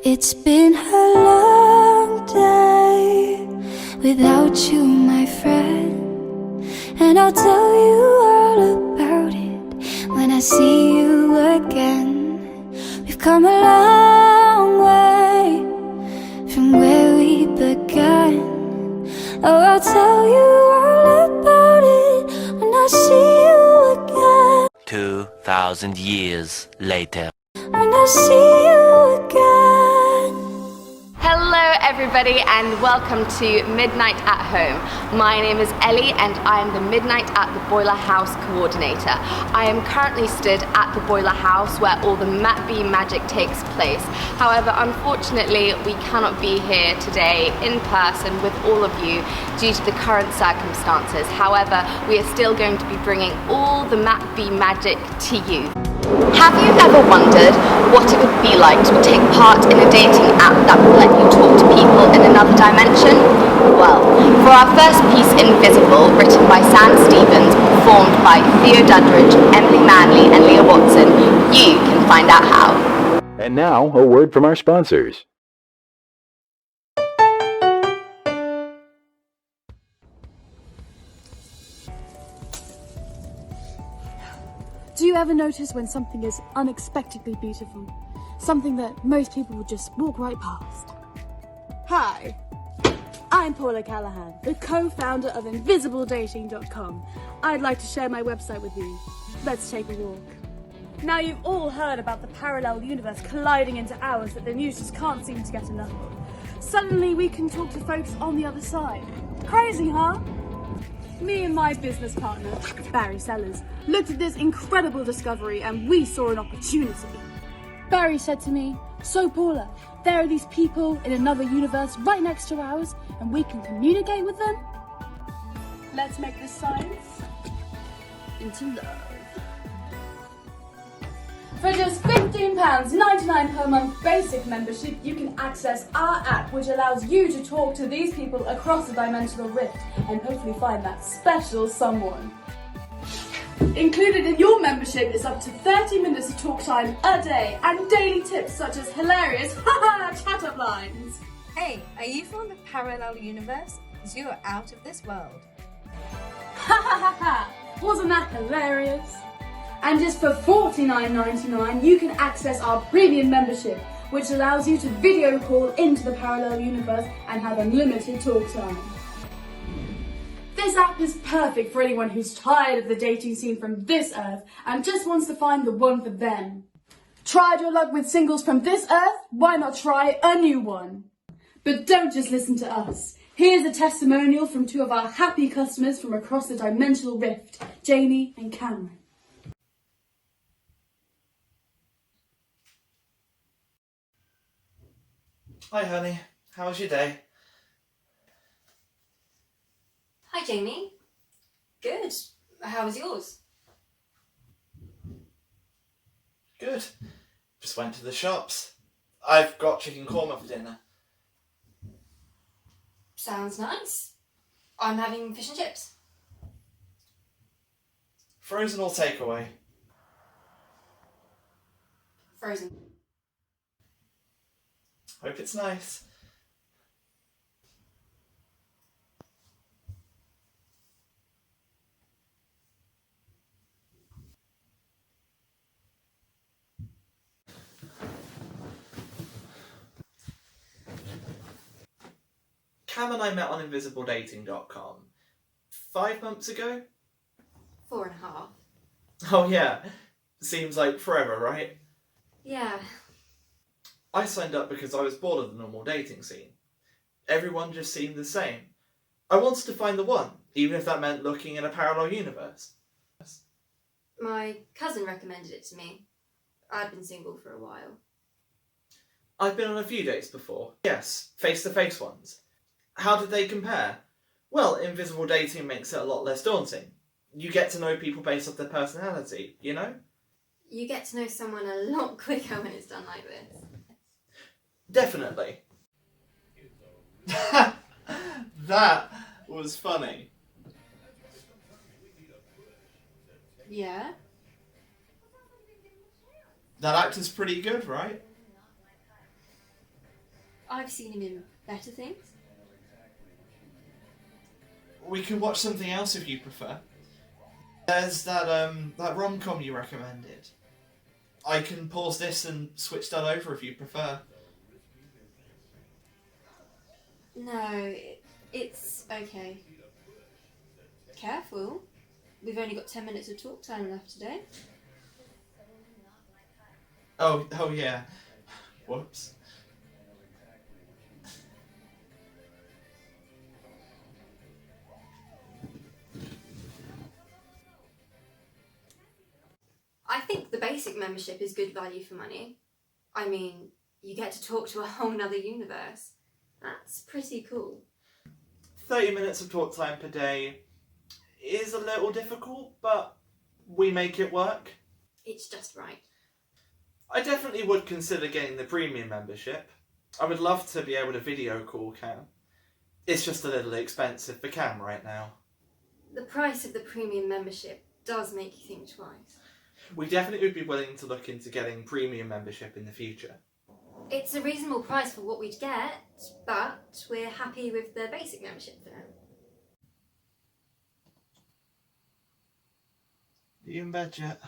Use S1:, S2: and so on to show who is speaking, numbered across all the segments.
S1: It's been a long day without you, my friend, and I'll tell you all about it when I see you again. We've come a long way from where we began. Oh, I'll tell you all about it when I see you again.
S2: 2,000 years later.
S1: When I see you again.
S3: Hello everybody and welcome to Midnight at Home. My name is Ellie and I am the Midnight at the Boiler House coordinator. I am currently stood at the Boiler House where all the MatB magic takes place. However, unfortunately we cannot be here today in person with all of you due to the current circumstances. However, we are still going to be bringing all the MatB magic to you. Have you ever wondered what it would be like to take part in a dating app that would let you talk to people in another dimension? Well, for our first piece, Invisible, written by Sam Stevens, performed by Theo Dudridge, Emily Manley and Leah Watson, you can find out how.
S4: And now, a word from our sponsors.
S5: Do you ever notice when something is unexpectedly beautiful? Something that most people would just walk right past? Hi, I'm Paula Callahan, the co-founder of InvisibleDating.com. I'd like to share my website with you. Let's take a walk. Now you've all heard about the parallel universe colliding into ours that the news just can't seem to get enough of. Suddenly we can talk to folks on the other side. Crazy, huh? Me and my business partner, Barry Sellers, looked at this incredible discovery and we saw an opportunity. Barry said to me, "So Paula, there are these people in another universe right next to ours and we can communicate with them? Let's make this science into love." For just £15.99 per month basic membership, you can access our app, which allows you to talk to these people across the dimensional rift and hopefully find that special someone. Included in your membership is up to 30 minutes of talk time a day and daily tips such as hilarious chat-up lines.
S6: Hey, are you from the parallel universe? Because you're out of this world.
S5: Wasn't that hilarious? And just for $49.99, you can access our premium membership, which allows you to video call into the parallel universe and have unlimited talk time. This app is perfect for anyone who's tired of the dating scene from this earth and just wants to find the one for them. Tried your luck with singles from this earth? Why not try a new one? But don't just listen to us. Here's a testimonial from two of our happy customers from across the dimensional rift, Jamie and Cameron.
S7: Hi honey, how was your day?
S8: Hi Jamie. Good. How was yours?
S7: Good. Just went to the shops. I've got chicken korma for dinner.
S8: Sounds nice. I'm having fish and chips.
S7: Frozen or takeaway?
S8: Frozen.
S7: Hope it's nice. Cam and I met on InvisibleDating.com 5 months ago?
S8: 4.5.
S7: Oh yeah, seems like forever, right?
S8: Yeah.
S7: I signed up because I was bored of the normal dating scene. Everyone just seemed the same. I wanted to find the one, even if that meant looking in a parallel universe.
S8: My cousin recommended it to me. I'd been single for a while.
S7: I've been on a few dates before. Yes, face-to-face ones. How did they compare? Well, invisible dating makes it a lot less daunting. You get to know people based off their personality, you know?
S8: You get to know someone a lot quicker when it's done like this.
S7: Definitely. That was funny.
S8: Yeah?
S7: That actor's pretty good, right?
S8: I've seen him in better things.
S7: We can watch something else if you prefer. There's that rom-com you recommended. I can pause this and switch that over if you prefer.
S8: No, it's okay. Careful. We've only got 10 minutes of talk time left today.
S7: Oh yeah. Whoops.
S8: I think the basic membership is good value for money. I mean, you get to talk to a whole nother universe. That's pretty cool.
S7: 30 minutes of talk time per day is a little difficult, but we make it work.
S8: It's just right.
S7: I definitely would consider getting the premium membership. I would love to be able to video call Cam. It's just a little expensive for Cam right now.
S8: The price of the premium membership does make you think twice.
S7: We definitely would be willing to look into getting premium membership in the future.
S8: It's a reasonable price for what we'd get, but we're happy with the basic membership for now.
S7: Are you in bed yet?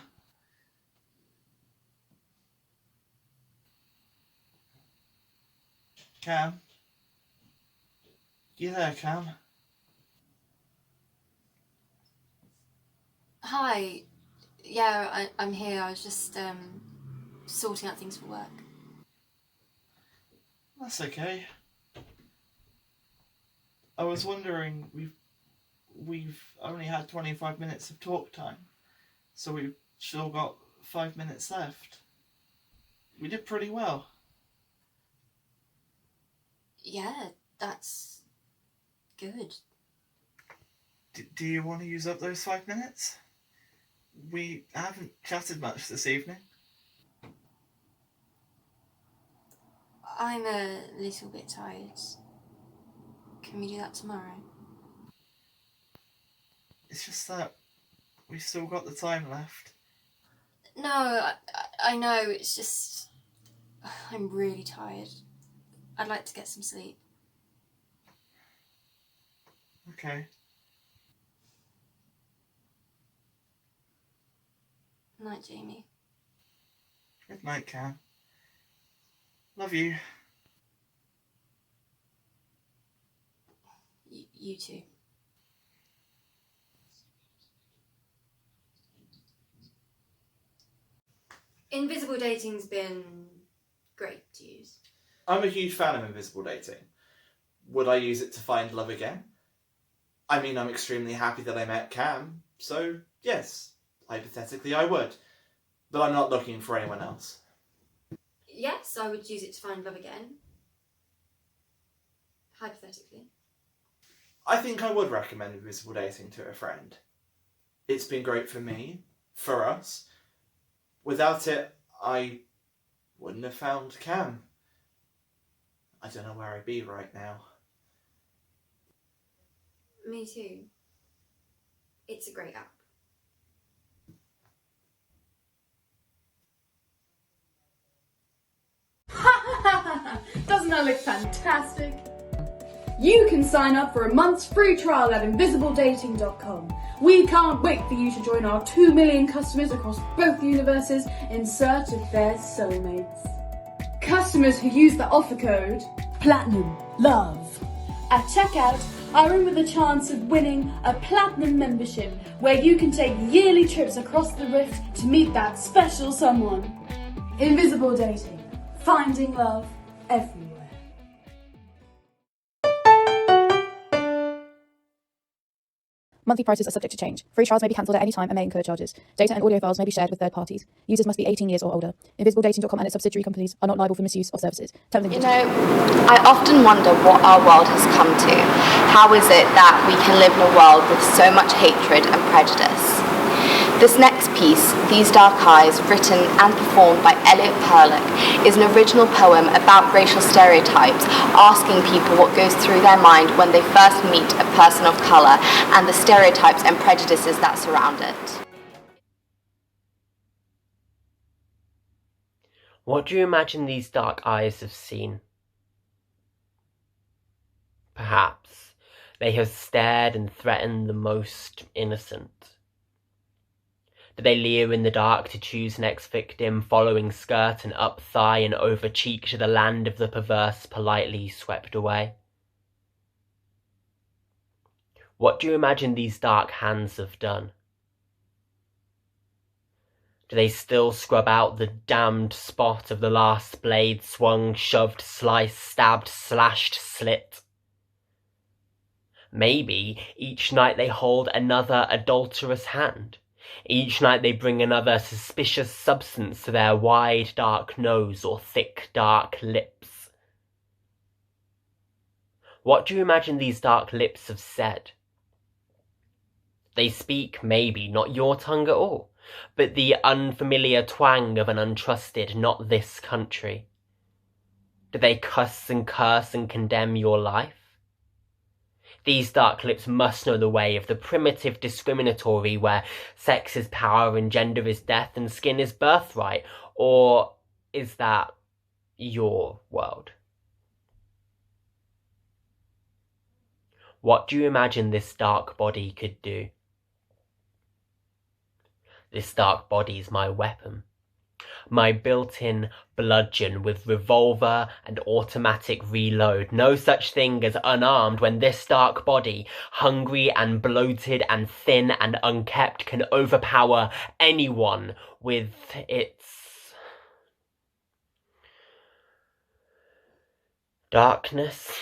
S7: Cam? You there, Cam?
S8: Hi. Yeah, I'm here. I was just sorting out things for work.
S7: That's okay. I was wondering, we've only had 25 minutes of talk time, so we've still got 5 minutes left. We did pretty well.
S8: Yeah, that's good.
S7: Do you want to use up those 5 minutes? We haven't chatted much this evening.
S8: I'm a little bit tired. Can we do that tomorrow?
S7: It's just that we've still got the time left.
S8: No, I know, it's just... I'm really tired. I'd like to get some sleep.
S7: Okay.
S8: Night, Jamie.
S7: Good night, Cam. Love you.
S8: You too. Invisible dating's been great to use.
S7: I'm a huge fan of invisible dating. Would I use it to find love again? I mean, I'm extremely happy that I met Cam, so yes, hypothetically I would. But I'm not looking for anyone else.
S8: Yes, I would use it to find love again. Hypothetically.
S7: I think I would recommend invisible dating to a friend. It's been great for me, for us. Without it, I wouldn't have found Cam. I don't know where I'd be right now.
S8: Me too. It's a great app.
S5: Doesn't that look fantastic? You can sign up for a month's free trial at invisibledating.com. We can't wait for you to join our 2 million customers across both universes in search of their soulmates. Customers who use the offer code PLATINUMLOVE at checkout are in with a chance of winning a platinum membership where you can take yearly trips across the rift to meet that special someone. Invisible Dating. Finding love everywhere.
S9: Monthly prices are subject to change. Free trials may be cancelled at any time and may incur charges. Data and audio files may be shared with third parties. Users must be 18 years or older. InvisibleDating.com and its subsidiary companies are not liable for misuse of services. Terms and
S3: You
S9: conditions.
S3: know, I often wonder what our world has come to. How is it that we can live in a world with so much hatred and prejudice? This next piece, These Dark Eyes, written and performed by Elliot Perlick, is an original poem about racial stereotypes, asking people what goes through their mind when they first meet a person of colour and the stereotypes and prejudices that surround it.
S10: What do you imagine these dark eyes have seen? Perhaps they have stared and threatened the most innocent. Do they leer in the dark to choose next victim, following skirt and up thigh and over cheek to the land of the perverse politely swept away? What do you imagine these dark hands have done? Do they still scrub out the damned spot of the last blade swung, shoved, sliced, stabbed, slashed, slit? Maybe each night they hold another adulterous hand. Each night they bring another suspicious substance to their wide dark nose or thick dark lips. What do you imagine these dark lips have said? They speak, maybe, not your tongue at all, but the unfamiliar twang of an untrusted, not this country. Do they cuss and curse and condemn your life? These dark lips must know the way of the primitive discriminatory where sex is power and gender is death and skin is birthright. Or is that your world? What do you imagine this dark body could do? This dark body is my weapon. My built-in bludgeon with revolver and automatic reload. No such thing as unarmed when this dark body, hungry and bloated and thin and unkept, can overpower anyone with its darkness.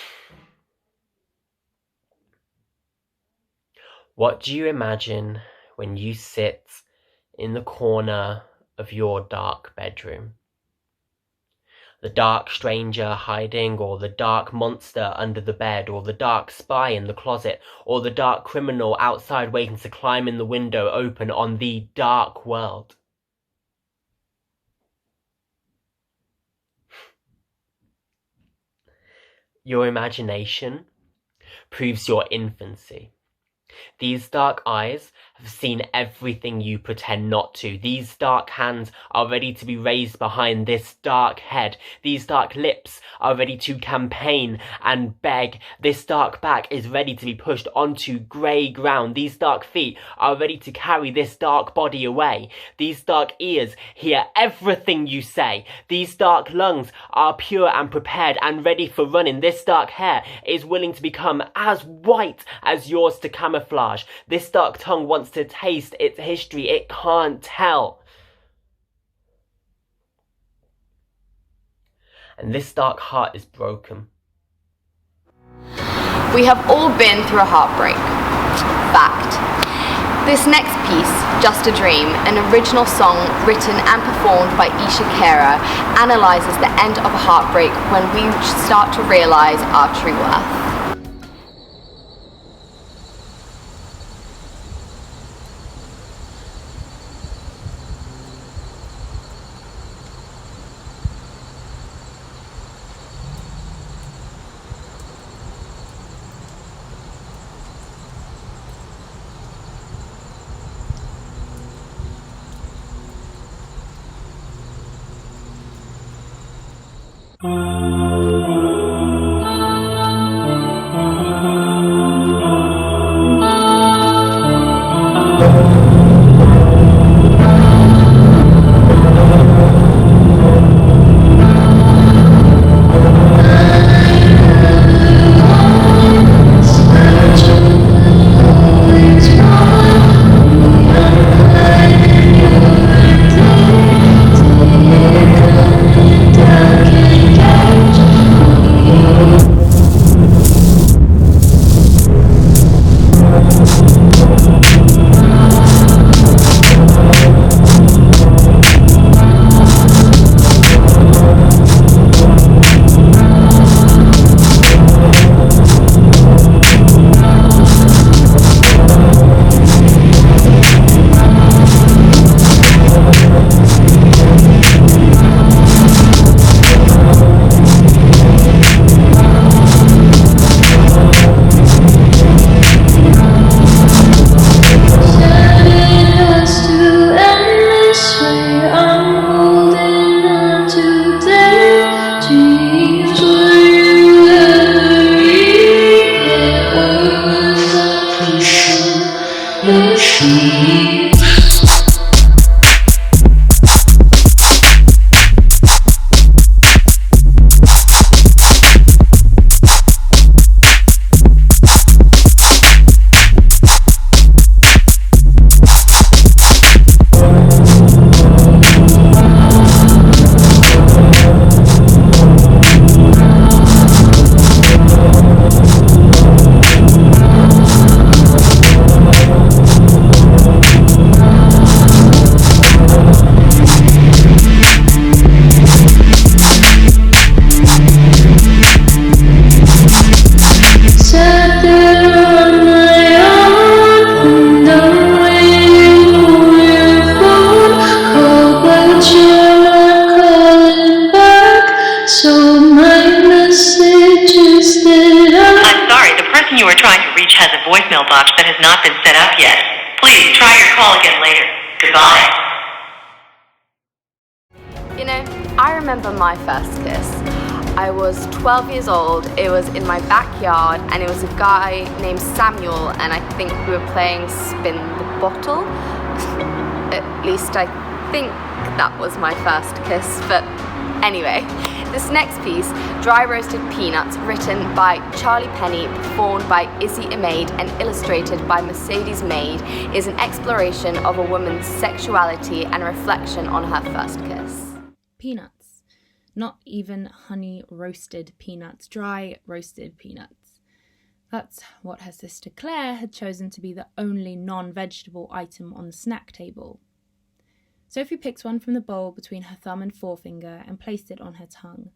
S10: What do you imagine when you sit in the corner of your dark bedroom? The dark stranger hiding, or the dark monster under the bed, or the dark spy in the closet, or the dark criminal outside waiting to climb in the window open on the dark world. Your imagination proves your infancy. These dark eyes have seen everything you pretend not to. These dark hands are ready to be raised behind this dark head. These dark lips are ready to campaign and beg. This dark back is ready to be pushed onto grey ground. These dark feet are ready to carry this dark body away. These dark ears hear everything you say. These dark lungs are pure and prepared and ready for running. This dark hair is willing to become as white as yours to camouflage. This dark tongue wants to taste its history. It can't tell. And this dark heart is broken.
S3: We have all been through a heartbreak. Fact. This next piece, Just a Dream, an original song written and performed by Isha Kera, analyses the end of a heartbreak when we start to realise our true worth.
S11: sorry, the person you are trying to reach has a voicemail box that has not been set up yet. Please try your call again later. Goodbye.
S3: You know, I remember my first kiss. I was 12 years old, it was in my backyard, and it was a guy named Samuel, and I think we were playing Spin the Bottle. At least I think that was my first kiss, but anyway. This next piece, Dry Roasted Peanuts, written by Charlie Penny, performed by Izzy Imade, and illustrated by Mercedes Maid, is an exploration of a woman's sexuality and a reflection on her first kiss.
S9: Peanuts. Not even honey roasted peanuts, dry roasted peanuts. That's what her sister Claire had chosen to be the only non-vegetable item on the snack table. Sophie picked one from the bowl between her thumb and forefinger and placed it on her tongue.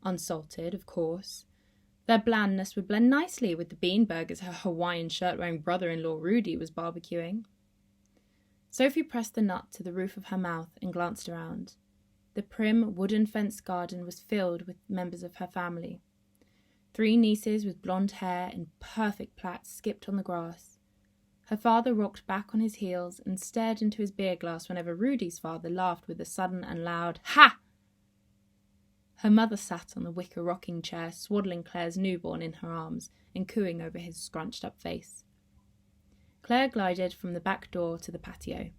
S9: Unsalted, of course. Their blandness would blend nicely with the bean burgers her Hawaiian shirt-wearing brother-in-law Rudy was barbecuing. Sophie pressed the nut to the roof of her mouth and glanced around. The prim, wooden-fenced garden was filled with members of her family. 3 nieces with blonde hair in perfect plaits skipped on the grass. Her father rocked back on his heels and stared into his beer glass whenever Rudy's father laughed with a sudden and loud "Ha!" Her mother sat on the wicker rocking chair, swaddling Claire's newborn in her arms and cooing over his scrunched-up face. Claire glided from the back door to the patio,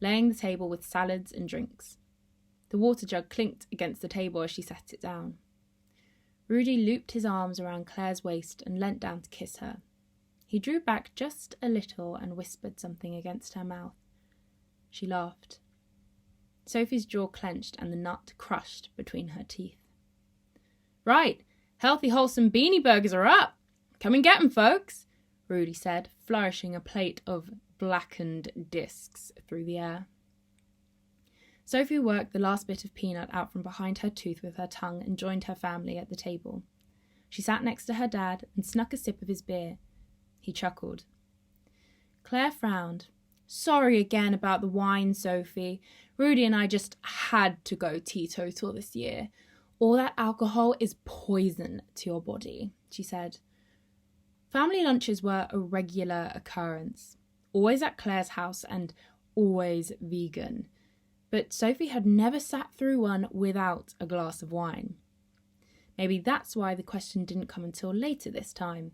S9: laying the table with salads and drinks. The water jug clinked against the table as she set it down. Rudy looped his arms around Claire's waist and leant down to kiss her. He drew back just a little and whispered something against her mouth. She laughed. Sophie's jaw clenched and the nut crushed between her teeth. "Right, healthy, wholesome beanie burgers are up. Come and get 'em, folks," Rudy said, flourishing a plate of blackened discs through the air. Sophie worked the last bit of peanut out from behind her tooth with her tongue and joined her family at the table. She sat next to her dad and snuck a sip of his beer. He chuckled. Claire frowned. "Sorry again about the wine, Sophie. Rudy and I just had to go teetotal this year. All that alcohol is poison to your body," she said. Family lunches were a regular occurrence, always at Claire's house and always vegan. But Sophie had never sat through one without a glass of wine. Maybe that's why the question didn't come until later this time.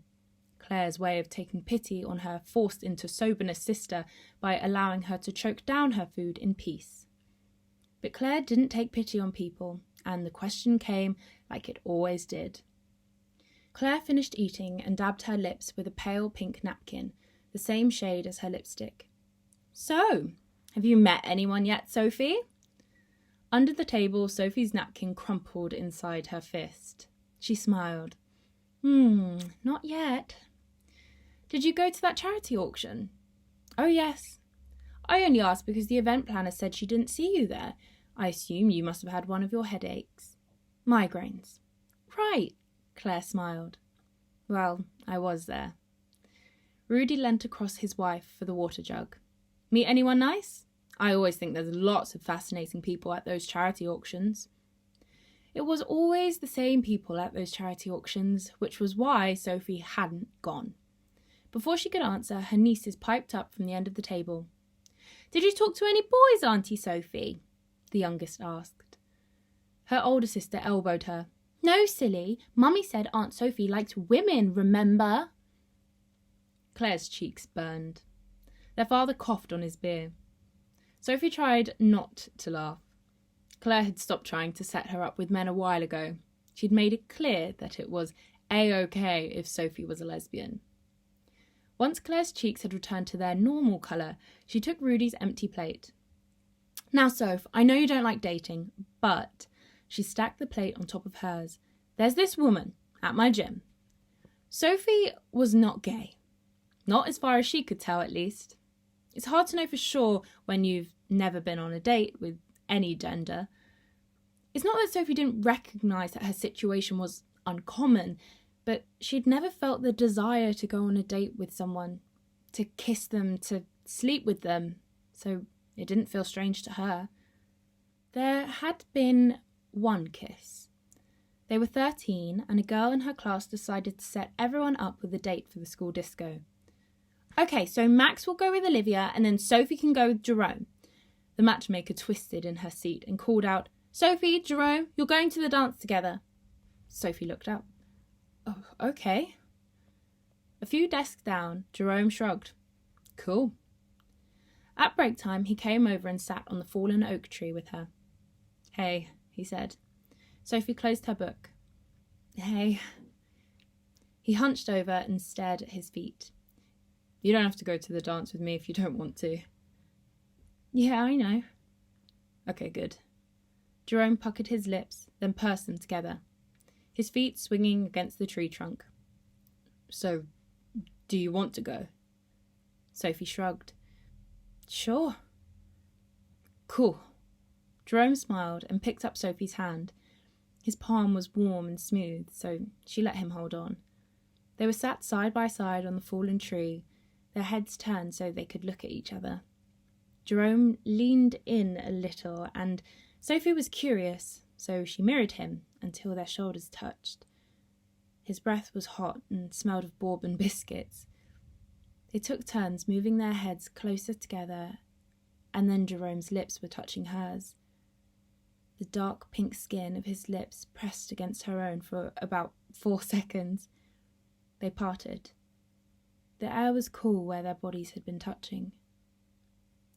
S9: Claire's way of taking pity on her forced into soberness sister by allowing her to choke down her food in peace. But Claire didn't take pity on people, and the question came like it always did. Claire finished eating and dabbed her lips with a pale pink napkin, the same shade as her lipstick. "So, have you met anyone yet, Sophie?" Under the table, Sophie's napkin crumpled inside her fist. She smiled. Not yet." "Did you go to that charity auction?" "Oh, yes. I only asked because the event planner said she didn't see you there. I assume you must have had one of your headaches." "Migraines." "Right," Claire smiled. "Well, I was there." Rudy leant across his wife for the water jug. "Meet anyone nice? I always think there's lots of fascinating people at those charity auctions." It was always the same people at those charity auctions, which was why Sophie hadn't gone. Before she could answer, her nieces piped up from the end of the table. "Did you talk to any boys, Auntie Sophie?" the youngest asked. Her older sister elbowed her. "No, silly. Mummy said Aunt Sophie liked women, remember?" Claire's cheeks burned. Their father coughed on his beer. Sophie tried not to laugh. Claire had stopped trying to set her up with men a while ago. She'd made it clear that it was A-OK if Sophie was a lesbian. Once Claire's cheeks had returned to their normal colour, she took Rudy's empty plate. "Now, Soph, I know you don't like dating, but..." She stacked the plate on top of hers. "There's this woman at my gym." Sophie was not gay. Not as far as she could tell, at least. It's hard to know for sure when you've never been on a date with any gender. It's not that Sophie didn't recognise that her situation was uncommon, but she'd never felt the desire to go on a date with someone, to kiss them, to sleep with them, so it didn't feel strange to her. There had been one kiss. They were 13, and a girl in her class decided to set everyone up with a date for the school disco. Okay, so Max will go with Olivia, and then Sophie can go with Jerome. The matchmaker twisted in her seat and called out, "Sophie, Jerome, you're going to the dance together." Sophie looked up. "Oh, okay." A few desks down, Jerome shrugged. "Cool." At break time, he came over and sat on the fallen oak tree with her. "Hey," he said. Sophie closed her book. "Hey." He hunched over and stared at his feet. "You don't have to go to the dance with me if you don't want to." "Yeah, I know." "Okay, good." Jerome puckered his lips, then pursed them together, his feet swinging against the tree trunk. "So, do you want to go?" Sophie shrugged. "Sure." "Cool." Jerome smiled and picked up Sophie's hand. His palm was warm and smooth, so she let him hold on. They were sat side by side on the fallen tree, their heads turned so they could look at each other. Jerome leaned in a little, and Sophie was curious, so she mirrored him until their shoulders touched. His breath was hot and smelled of bourbon biscuits. They took turns moving their heads closer together, and then Jerome's lips were touching hers. The dark pink skin of his lips pressed against her own for about 4 seconds. They parted. The air was cool where their bodies had been touching.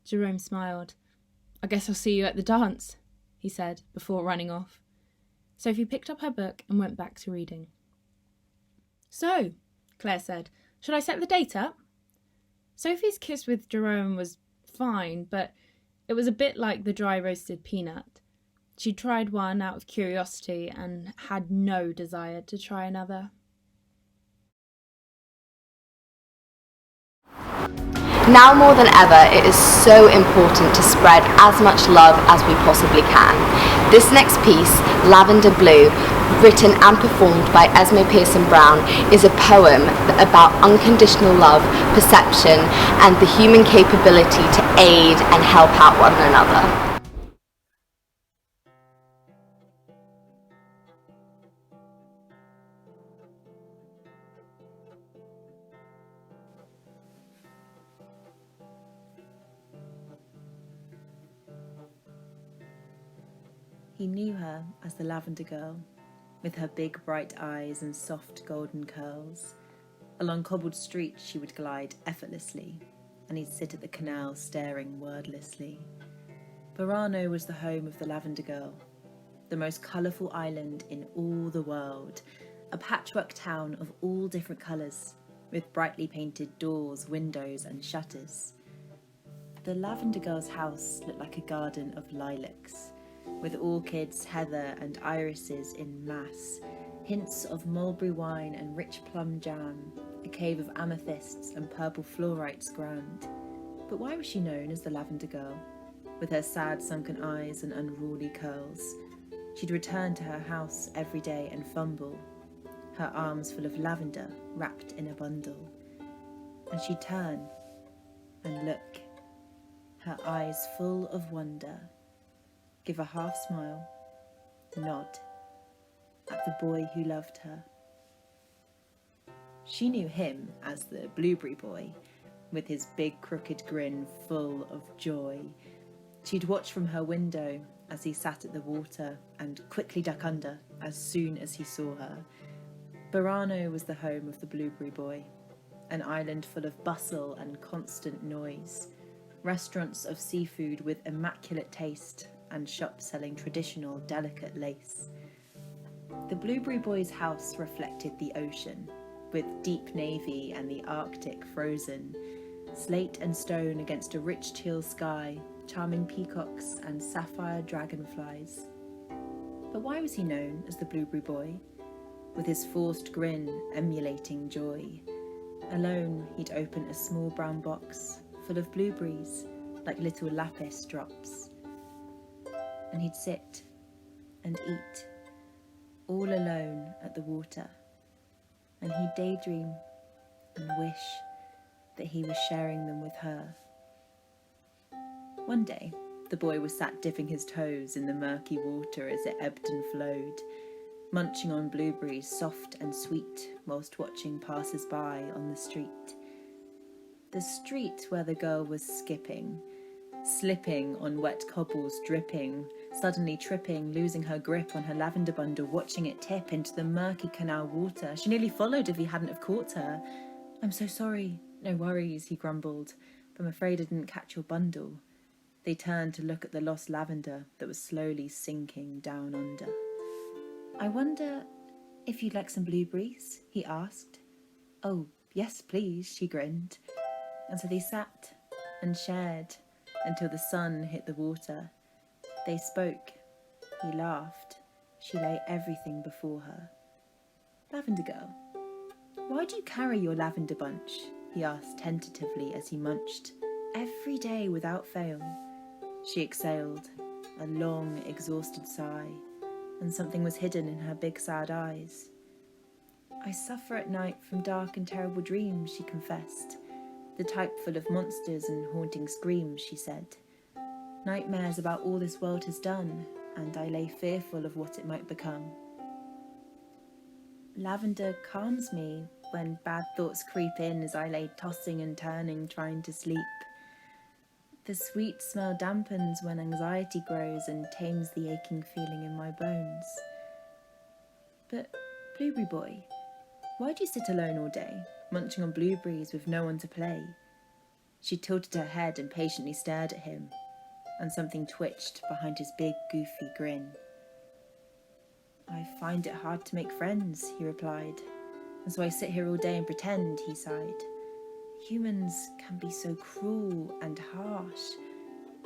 S9: Jerome smiled. "I guess I'll see you at the dance," he said, before running off. Sophie picked up her book and went back to reading. "So," Claire said, "should I set the date up?" Sophie's kiss with Jerome was fine, but it was a bit like the dry roasted peanut. She tried one out of curiosity and had no desire to try another.
S3: Now more than ever, it is so important to spread as much love as we possibly can. This next piece, Lavender Blue, written and performed by Esme Pearson Brown, is a poem about unconditional love, perception, and the human capability to aid and help out one another.
S12: He knew her as the Lavender Girl, with her big bright eyes and soft golden curls. Along cobbled streets she would glide effortlessly, and he'd sit at the canal staring wordlessly. Burano was the home of the Lavender Girl, the most colourful island in all the world, a patchwork town of all different colours, with brightly painted doors, windows and shutters. The Lavender Girl's house looked like a garden of lilacs, with orchids, heather and irises in mass, hints of mulberry wine and rich plum jam, a cave of amethysts and purple fluorites grand. But why was she known as the Lavender Girl? With her sad sunken eyes and unruly curls, she'd return to her house every day and fumble, her arms full of lavender wrapped in a bundle. And she'd turn and look, her eyes full of wonder, give a half smile, nod at the boy who loved her. She knew him as the Blueberry Boy, with his big crooked grin full of joy. She'd watch from her window as he sat at the water and quickly duck under as soon as he saw her. Burano was the home of the Blueberry Boy, an island full of bustle and constant noise, restaurants of seafood with immaculate taste and shops selling traditional delicate lace. The Blueberry Boy's house reflected the ocean, with deep navy and the Arctic frozen, slate and stone against a rich teal sky, charming peacocks and sapphire dragonflies. But why was he known as the Blueberry Boy? With his forced grin emulating joy. Alone, he'd open a small brown box full of blueberries like little lapis drops. And he'd sit and eat, all alone at the water. And he'd daydream and wish that he was sharing them with her. One day, the boy was sat dipping his toes in the murky water as it ebbed and flowed. munching on blueberries soft and sweet whilst watching passers-by on the street. The street where the girl was skipping, slipping on wet cobbles, dripping, suddenly tripping, losing her grip on her lavender bundle, watching it tip into the murky canal water. She nearly followed if he hadn't have caught her. "I'm so sorry." "No worries," he grumbled, "but I'm afraid I didn't catch your bundle." They turned to look at the lost lavender that was slowly sinking down under. "I wonder if you'd like some blueberries?" he asked. "Oh, yes, please," she grinned. And so they sat and shared until the sun hit the water. They spoke. He laughed. She lay everything before her. "Lavender girl, why do you carry your lavender bunch?" he asked tentatively as he munched. "Every day without fail." She exhaled, a long, exhausted sigh, and something was hidden in her big, sad eyes. "I suffer at night from dark and terrible dreams," she confessed. "The type full of monsters and haunting screams," she said. "Nightmares about all this world has done, and I lay fearful of what it might become. Lavender calms me when bad thoughts creep in as I lay tossing and turning, trying to sleep. The sweet smell dampens when anxiety grows and tames the aching feeling in my bones. But, Blueberry boy, why do you sit alone all day, munching on blueberries with no one to play?" She tilted her head and patiently stared at him, and something twitched behind his big, goofy grin. "I find it hard to make friends," he replied, "and so I sit here all day and pretend," he sighed. "Humans can be so cruel and harsh.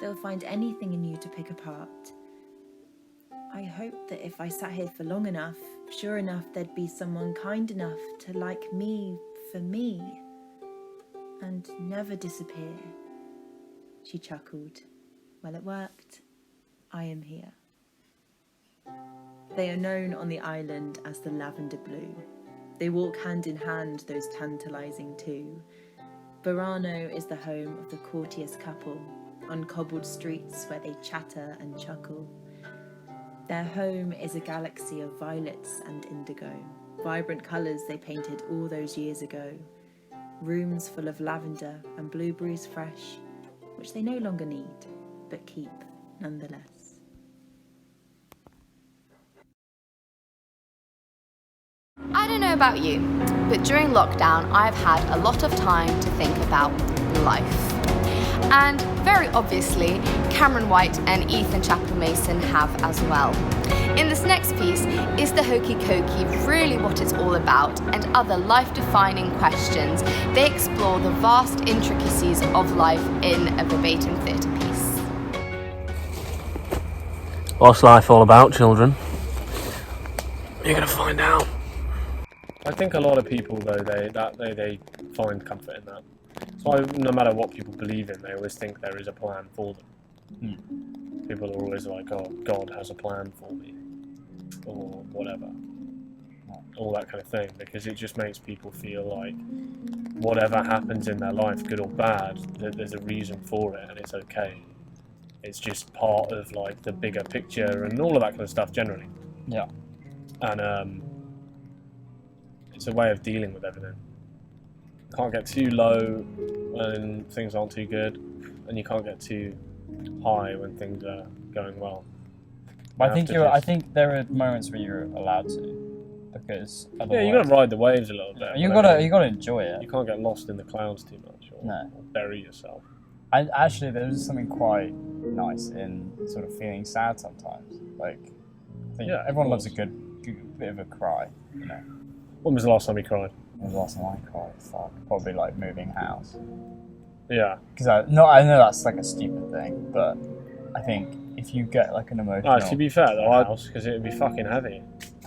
S12: They'll find anything in you to pick apart. I hope that if I sat here for long enough, sure enough there'd be someone kind enough to like me for me, and never disappear." She chuckled. "Well, it worked. I am here." They are known on the island as the Lavender Blue. They walk hand in hand, those tantalising two. Burano is the home of the courteous couple, on cobbled streets where they chatter and chuckle. Their home is a galaxy of violets and indigo, vibrant colours they painted all those years ago. Rooms full of lavender and blueberries fresh, which they no longer need, but keep nonetheless.
S3: I don't know about you, but during lockdown I've had a lot of time to think about life. And very obviously, Cameron White and Ethan Chapel-Mason have as well. In this next piece, is the Hokey Pokey really what it's all about, and other life-defining questions? They explore the vast intricacies of life in a verbatim theatre piece.
S13: What's life all about, children? You're gonna find out.
S14: I think a lot of people, though, they find comfort in that. So no matter what people believe in, they always think there is a plan for them. People are always like, "Oh, God has a plan for me," or whatever, all that kind of thing, because it just makes people feel like whatever happens in their life, good or bad, there's a reason for it, and it's okay. It's just part of like the bigger picture and all of that kind of stuff generally.
S15: Yeah.
S14: And it's a way of dealing with everything. You can't get too low when things aren't too good, and you can't get too high when things are going well.
S15: I think there are moments where you're allowed to, because
S14: yeah, you got to ride the waves a little bit.
S15: You got to enjoy it.
S14: You can't get lost in the clouds too much, or bury yourself.
S15: And actually, there's something quite nice in sort of feeling sad sometimes. Like, I think everyone loves a good bit of a cry, you know.
S14: When was the last time you cried?
S15: When was the last time I cried? Fuck, probably like moving house.
S14: Yeah.
S15: Because I know that's like a stupid thing, but I think if you get like an emotional...
S14: To be fair though, because it would be fucking heavy.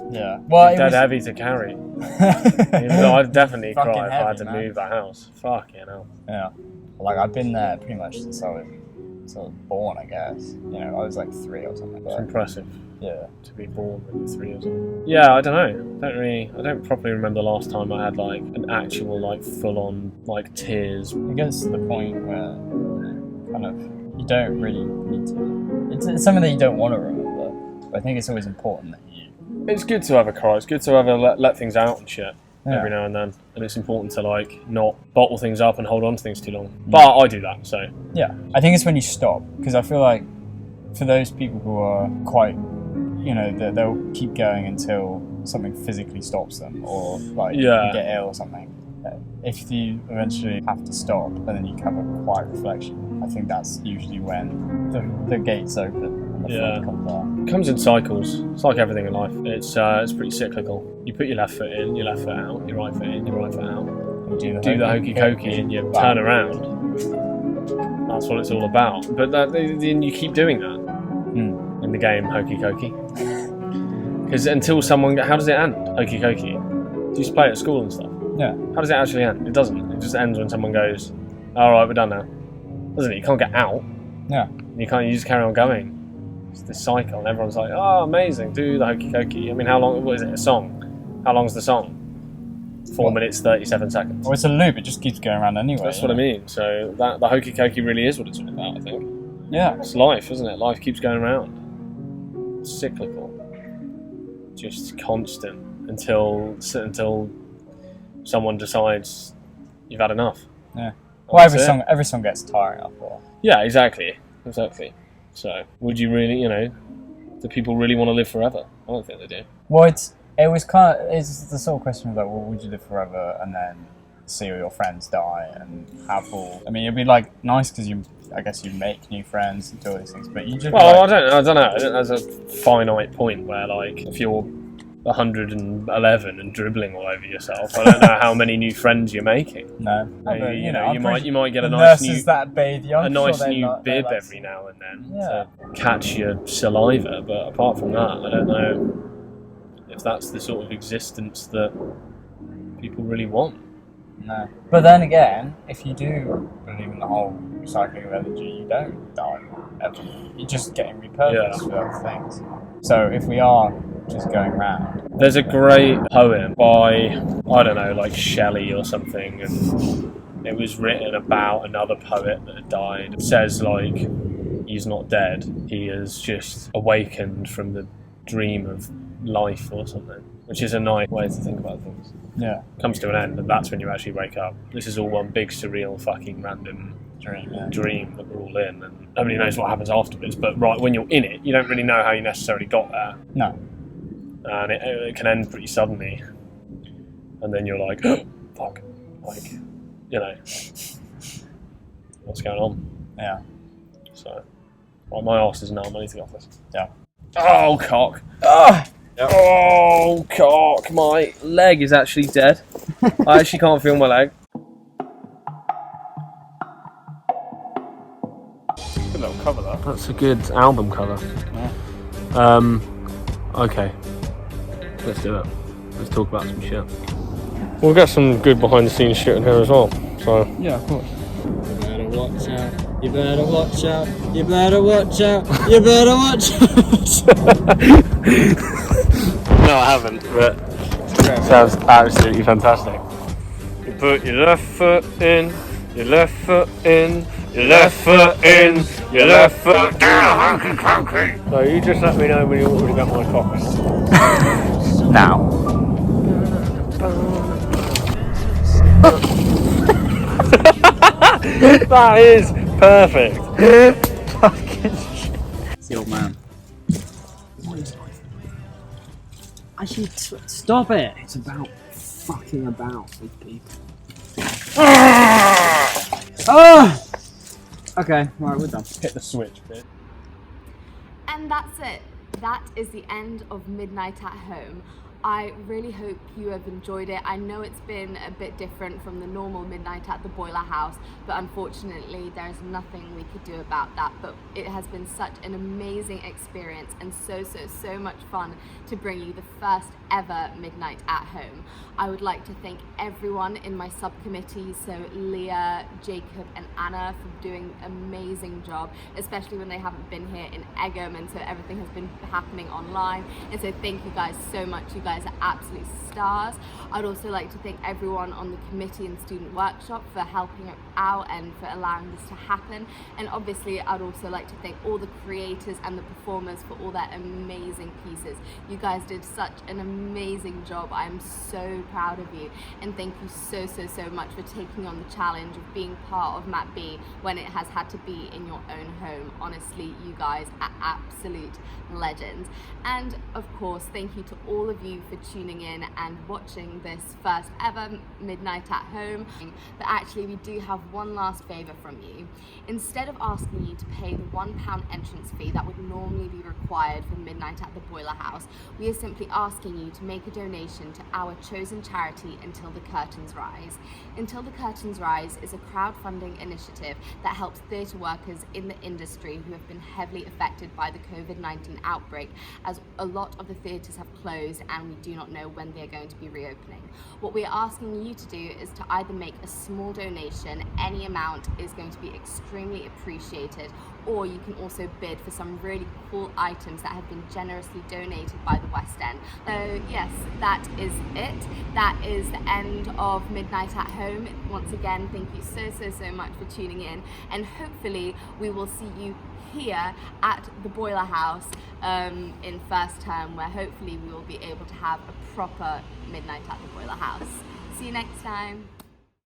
S15: Yeah. Well,
S14: dead heavy to carry. I'd definitely cry if I had to move a house. Fucking hell.
S15: Yeah. Like, I've been there pretty much since I was born, I guess. You know, I was like 3 or something.
S14: It's impressive.
S15: Yeah.
S14: To be born when you're 3 years old. Yeah, I don't know. I don't properly remember the last time I had like an actual like full-on like tears.
S15: It gets to the point where kind of you don't really need to. It's something that you don't want to remember. But I think it's always important that you
S14: It's good to have a cry. It's good to have a let things out and shit
S15: Yeah.
S14: every now and then. And it's important to like not bottle things up and hold on to things too long. But I do that, so.
S15: Yeah, I think it's when you stop, because I feel like for those people who are quite, you know, they'll keep going until something physically stops them, or like you get ill or something. If you eventually have to stop and then you have a quiet reflection, I think that's usually when the gates open and the flood comes out.
S14: It comes in cycles. It's like everything in life. It's pretty cyclical. You put your left foot in, your left foot out, your right foot in, your right foot out.
S15: You
S14: do the hokey pokey and you turn around. That's what it's all about. But then you keep doing that in the game hokey pokey. Because until someone, how does it end? Hokey pokey. Do you just play it at school and stuff?
S15: Yeah.
S14: How does it actually end? It doesn't. It just ends when someone goes, "All right, we're done now." Doesn't it? You can't get out.
S15: Yeah.
S14: You can't. You just carry on going. It's this cycle, and everyone's like, "Oh, amazing! Do the hokey pokey." I mean, how long? What is it? A song? How long's the song? 4 minutes 37 seconds.
S15: Well, it's a loop. It just keeps going around anyway.
S14: That's what I mean. So the hokey pokey really is what it's all about. I think.
S15: Yeah.
S14: It's life, isn't it? Life keeps going around. It's cyclical. Just constant until someone decides you've had enough.
S15: Yeah. Well, every song gets tiring after.
S14: Yeah, exactly. So, would you really, do people really want to live forever? I don't think they do.
S15: Well, it's the sort of question of like, well, would you live forever and then see all your friends die and have all? I mean, it'd be like nice because I guess you make new friends and do all these things, but you just.
S14: Well, I don't know. There's a finite point where, like, if you're 111 and dribbling all over yourself, I don't know how many new friends you're making.
S15: No,
S14: Maybe, you might get a
S15: nice
S14: nice new bib every now and then to catch your saliva. But apart from that, I don't know if that's the sort of existence that people really want.
S15: No, but then again, if you do believe in the whole recycling of energy, you don't die ever. You're just getting repurposed for other things. So if we are just going round.
S14: There's a great poem by, I don't know, like Shelley or something, and it was written about another poet that had died. It says, like, he's not dead, he has just awakened from the dream of life or something, which is a nice way to think about things.
S15: Yeah.
S14: Comes to an end, and that's when you actually wake up. This is all one big surreal fucking random dream that we're all in, and nobody knows what happens afterwards, but right when you're in it, you don't really know how you necessarily got there.
S15: No.
S14: And it can end pretty suddenly, and then you're like, oh, fuck, like, what's going on?
S15: Yeah.
S14: So, right, my arse is numb. I need to get off this.
S15: Yeah.
S14: Oh, cock.
S15: Ah!
S14: Yep. Oh, cock. My leg is actually dead. I actually can't feel my leg.
S15: Good little cover, though.
S14: That's a good album cover.
S15: Yeah.
S14: Okay. Let's do it. Let's talk about some shit. We'll get some good behind the scenes shit in here as well. So
S15: yeah, of course.
S16: You better watch out. You better watch out. You better watch out. You better watch out.
S14: No, I haven't, but it sounds absolutely fantastic. You put your left foot in, your left foot in, your left foot in, your left foot down, honky honky. So you just let me know when you're already got my coffee.
S15: Now.
S14: That is perfect.
S16: Fucking shit. It's the old man. I should stop it. It's about fucking about with people. Okay, right, we're done.
S14: Hit the switch, bitch.
S3: And that's it. That is the end of Midnight at Home. I really hope you have enjoyed it. I know it's been a bit different from the normal Midnight at the Boiler House, but unfortunately there's nothing we could do about that. But it has been such an amazing experience and so much fun to bring you the first ever Midnight at Home. I would like to thank everyone in my subcommittee, so Leah, Jacob and Anna, for doing an amazing job, especially when they haven't been here in Egham, and so everything has been happening online. And so thank you guys so much. You guys guys are absolute stars. I'd also like to thank everyone on the committee and student workshop for helping out and for allowing this to happen. And obviously I'd also like to thank all the creators and the performers for all their amazing pieces. You guys did such an amazing job. I am so proud of you, and thank you so much for taking on the challenge of being part of Mat B when it has had to be in your own home. Honestly, you guys are absolute legends. And of course, thank you to all of you for tuning in and watching this first ever Midnight at Home. But actually we do have one last favour from you. Instead of asking you to pay the £1 entrance fee that would normally be required for Midnight at the Boiler House, we are simply asking you to make a donation to our chosen charity, Until the Curtains Rise. Until the Curtains Rise is a crowdfunding initiative that helps theatre workers in the industry who have been heavily affected by the COVID-19 outbreak, as a lot of the theatres have closed and we do not know when they're going to be reopening. What we're asking you to do is to either make a small donation, any amount is going to be extremely appreciated, or you can also bid for some really cool items that have been generously donated by the West End. So yes, that is it. That is the end of Midnight at Home. Once again, thank you so much for tuning in, and hopefully we will see you here at the Boiler House in first term, where hopefully we will be able to have a proper Midnight at the Boiler House. See you next time.